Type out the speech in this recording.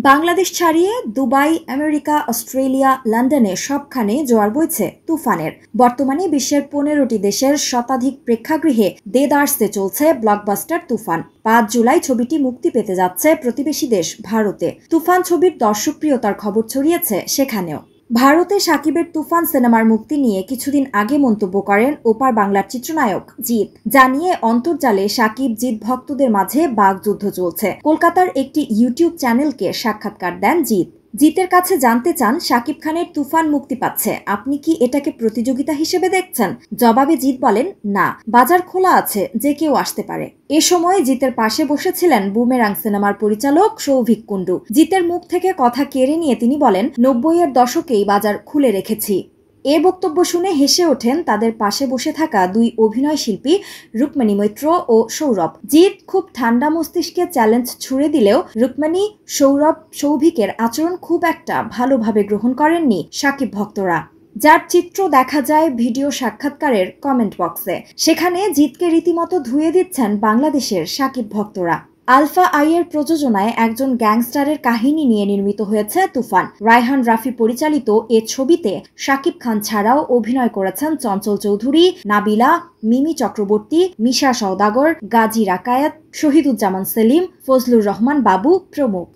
বাংলাদেশ ছাড়িয়ে Dubai, America, Australia, লন্ডনে সবখানে জোয়ার বইছে তুফানের। বর্তমানে বিশ্বের 15টি দেশের শতাধিক প্রেক্ষাগৃহে দেদারসে চলছে ব্লকবাস্টার তুফান। 5 জুলাই ছবিটি মুক্তি পেতে যাচ্ছে প্রতিবেশী দেশ ভারতে। তুফান ছবির দর্শকপ্রিয়তার খবর ছড়িয়েছে সেখানেও। ভারতে শাকিবের তুফান সিনেমার মুক্তি নিয়ে কিছুদিন আগে মন্তব্য করেন ওপার বাংলার চিত্রনায়ক জিৎ। জানিয়ে অন্তর্জালে শাকিব জিৎ ভক্তদের মাঝে বাগযুদ্ধ চলছে। কলকাতার একটি ইউটিউব চ্যানেলকে সাক্ষাৎকার দেন জিৎ। জিতের কাছে জানতে চান, শাকিব খানের তুফান মুক্তি পাচ্ছে, আপনি কি এটাকে প্রতিযোগিতা হিসেবে দেখছেন? জবাবে জিৎ বলেন, না, বাজার খোলা আছে, যে কেউ আসতে পারে। এ সময় জিতের পাশে বসেছিলেন বুমেরাং সিনেমার পরিচালক সৌভিক কুণ্ডু। জিতের মুখ থেকে কথা কেড়ে নিয়ে তিনি বলেন, 90-এর দশকেই বাজার খুলে রেখেছি। এ বক্তব্য শুনে হেসে ওঠেন তাদের পাশে বসে থাকা দুই অভিনয় শিল্পী রুক্মিণী মৈত্র ও সৌরভ। জিৎ খুব ঠান্ডা মস্তিষ্কে চ্যালেঞ্জ ছুড়ে দিলেও রুক্মিণী, সৌরভ, সৌভিকের আচরণ খুব একটা ভালোভাবে গ্রহণ করেননি শাকিব ভক্তরা, যার চিত্র দেখা যায় ভিডিও সাক্ষাৎকারের কমেন্ট বক্সে। সেখানে জিৎকে রীতিমতো ধুয়ে দিচ্ছেন বাংলাদেশের শাকিব ভক্তরা। আলফা আইয়ের প্রযোজনায় একজন গ্যাংস্টারের কাহিনী নিয়ে নির্মিত হয়েছে তুফান। রায়হান রাফি পরিচালিত এ ছবিতে শাকিব খান ছাড়াও অভিনয় করেছেন চঞ্চল চৌধুরী, নাবিলা, মিমি চক্রবর্তী, মিশা সওদাগর, গাজী রাকায়েত, শহীদুজ্জামান সেলিম, ফজলুর রহমান বাবু প্রমুখ।